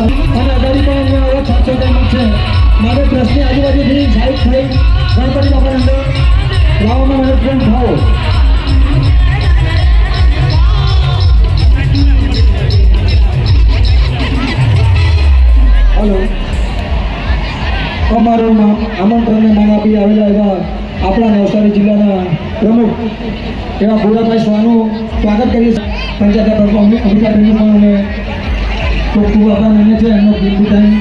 અને અગાડી પણ અહીંયા આવો 700 છે મારે ટ્રસ્ટની આજુબાજુથી સાઈડ થઈ ગણપતિ બાપાને અંદર લાવવામાં મારે ટ્રેન થાવ. હલો, અમારું આમંત્રણને માન આપી આવેલા એવા આપણા નવસારી જિલ્લાના પ્રમુખ એવા ભોળાભાઈ સ્વાનું સ્વાગત કરીએ. પંચાયત અમિતાબેનનું પણ અમે ખૂબ ખૂબ આભાર માનીએ છીએ એમનો કિંમતી ટાઈમ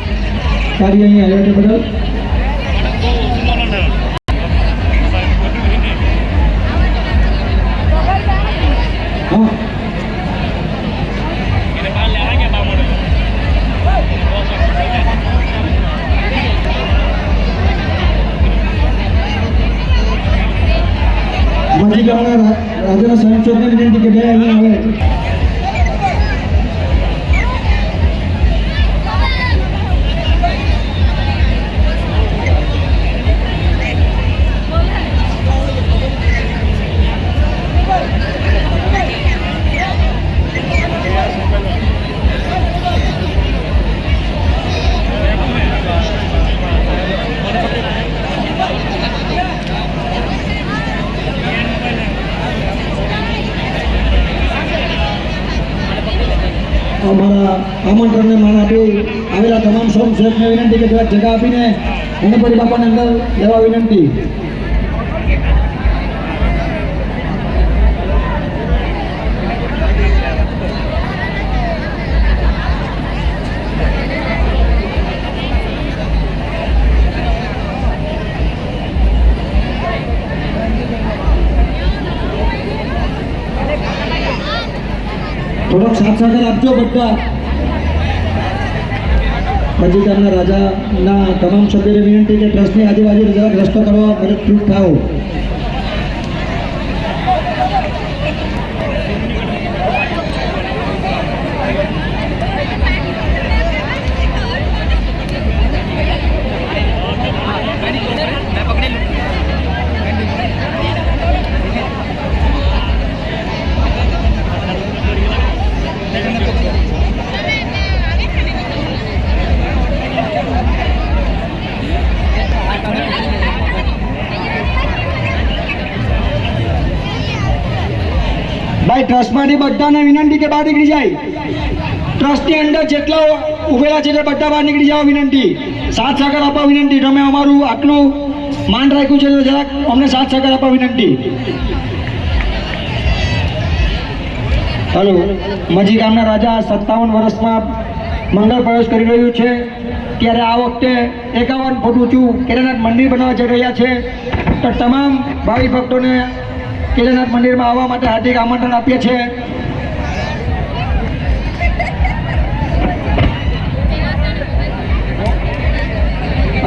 કાર્ય અહીં આવ્યો તે બદલ. હા, મંજી ગામના રાજ્યના સંયોજકને વિનંતી કે બે અહીંયા આવે. અમારા આમંત્રણને માન આપી આવેલા તમામ સ્વયંસેવકને વિનંતી કે થોડાક જગ્યા આપીને ગણપતિ બાપાને અંદર લેવા વિનંતી. થોડોક સાથ સહકાર આપજો બધા. પછી ગામના રાજાના તમામ સભ્યોને વિનંતી કે ટ્રસ્ટની આજુબાજુ જરાક રસ્તો કરવા મદદરૂપ થાઓ. ભાઈ ટ્રસ્ટમાંથી બધાને વિનંતી કે બહાર નીકળી જાય. ટ્રસ્ટની અંદર જેટલા ઉભેલા છે તે બધા બહાર નીકળી જવા વિનંતી. સાથ સહકાર આપવા વિનંતી. તમે અમારું આટલું માન રાખ્યું છે તો જરાક અમને સાથ સહકાર આપવા વિનંતી. હલો, મંજી ગામના રાજા 57 વર્ષમાં મંગળ પ્રવેશ કરી રહ્યું છે ત્યારે આ વખતે 51 ફૂટ ઊંચું કેદારનાથ મંદિર બનાવવા જઈ રહ્યા છે. તો તમામ ભાવિ ભક્તોને કેદારનાથ મંદિરમાં આવવા માટે હાર્દિક આમંત્રણ આપીએ છીએ.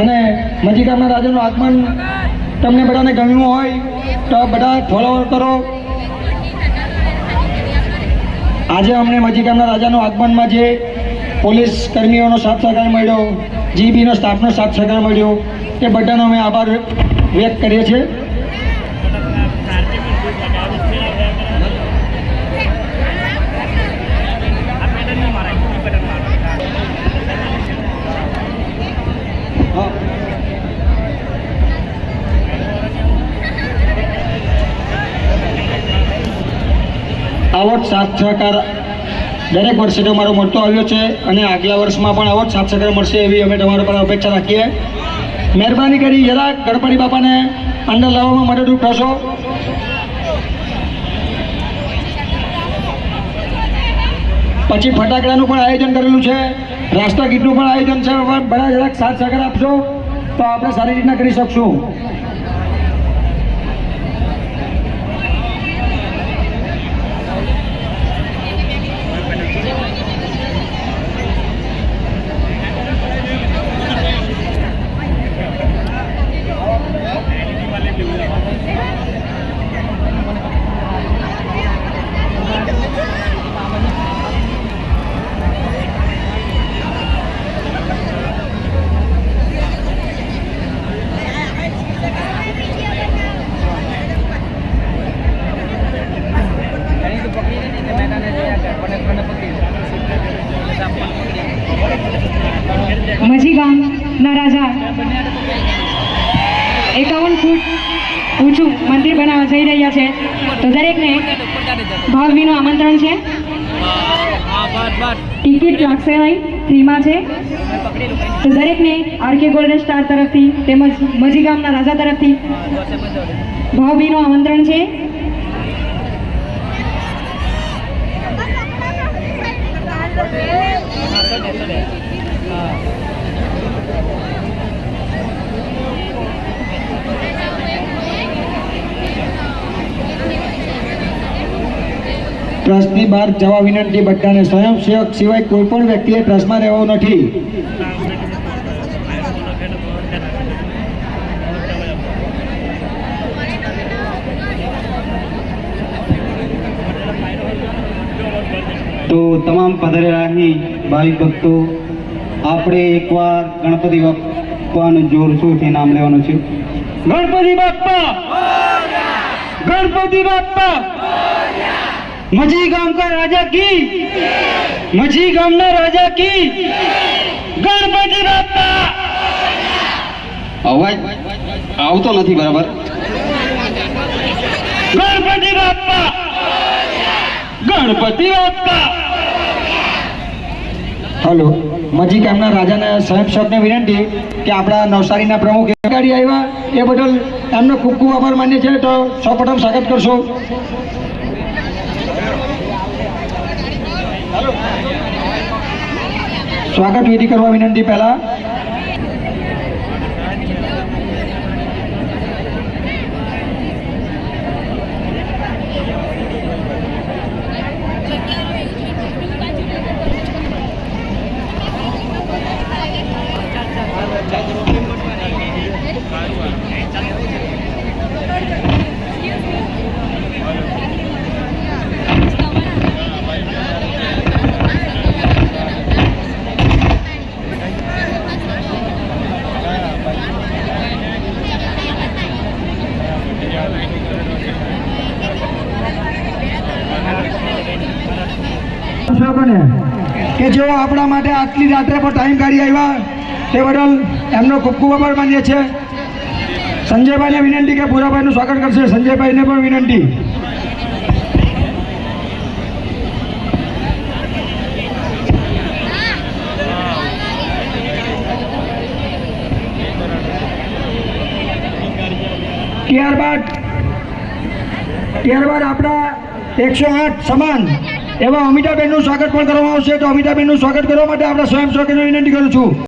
અને મંજી ગામના રાજાનું આગમન તમને બધાને ગમ્યું હોય તો બધા ફોલો કરો. આજે અમને મંજી ગામના રાજાનું આગમનમાં જે પોલીસ કર્મીઓનો સાથ સહકાર મળ્યો, જીબીનો સ્ટાફનો સાથ સહકાર મળ્યો એ બધાનો અમે આભાર વ્યક્ત કરીએ છીએ. આવો જ સાથ સહકાર દરેક વર્ષે તમારો મળતો આવ્યો છે અને આગલા વર્ષમાં પણ આવો જ સાથ સહકાર મળશે એવી અમે તમારા પર અપેક્ષા રાખીએ. મહેરબાની કરી જરાક ગણપતિ બાપાને અંદર લાવવામાં મદદરૂપ થશો. પછી ફટાકડાનું પણ આયોજન કરેલું છે, રાષ્ટ્રગીતનું પણ આયોજન છે. બધા જરાક સાથ સહકાર આપશો તો આપણે સારી રીતના કરી શકશું. મજી ગામના રાજા 51 ફૂટ ઊંચું મંદિર બનાવવા જઈ રહ્યા છે, તો દરેકને ભાવભીનું આમંત્રણ છે. ટિકિટ લાગશે નહીં, ફ્રીમાં છે. તો દરેકને આરકે ગોલ્ડન સ્ટાર તરફથી તેમજ મજી ગામના રાજા તરફથી ભાવભીનું આમંત્રણ છે. ટ્રસ્ટની બહાર જવા વિનંતી બધાને. સ્વયંસેવક સિવાય કોઈ પણ વ્યક્તિએ ટ્રસ્ટમાં રહેવું નથી. તો તમામ પધારેલા અહીં ભાવિક ભક્તો, આપણે એકવાર ગણપતિ બાપ્પાનું જોરશોરથી નામ લેવાનું છે. ગણપતિ બાપ્પા, ગણપતિ બાપ્પા, મજી ગામ કા રાજા કી, મજી ગામના રાજા કી, ગણપતિ બાપ્પા. અવાજ આવતો નથી બરાબર. ગણપતિ બાપ્પા, ગણપતિ બાપ્પા. હલો, મજી ગામના રાજાના સ્વયંસેવકને વિનંતી કે આપણા નવસારીના પ્રમુખ ગાડી આવ્યા એ બદલ એમનો ખૂબ ખૂબ આભાર માન્ય છે. તો સૌપ્રથમ સ્વાગત કરશો. સ્વાગત વિધિ કરવા વિનંતી. પહેલા કે જેઓ આપણા માટે આટલી રાત્રે પર ટાઈમ કાઢી આવ્યા તે બદલ એમનો ખૂબ ખૂબ આભાર માન્ય છે. સંજયભાઈને વિનંતી કે ભૂરાભાઈનું સ્વાગત કરશે. સંજયભાઈને પણ વિનંતી. ત્યારબાદ આપણા 108 સમાન એવા અમિતાબેનનું સ્વાગત પણ કરવામાં આવશે. તો અમિતાબેનનું સ્વાગત કરવા માટે આપણા સ્વયંસેવકોને વિનંતી કરું છું.